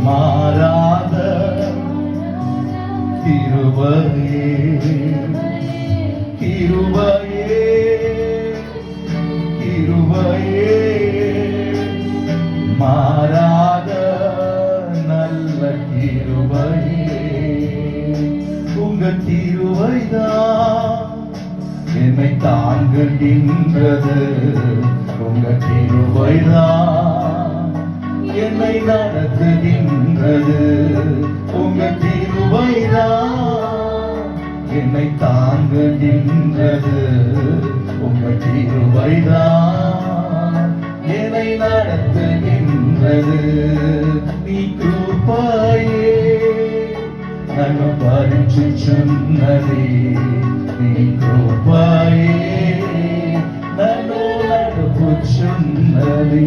மாறாத கிருபையே கிருபையே கிருபையே மாறாத நல்ல கிருபையே உங்க கிருபைதான் என்னை தாங்குகின்றது உங்க கிருபைதான் என்னை நடத்துகின்றது உங்க கிருபைதான் என்னை தாங்குகின்றது உங்க கிருபைதான் என்னை நடத்துகின்றது நீ கிருபையே నన్ను భరించుచున్నది నీ కృపయే నన్ను నడుపుచున్నది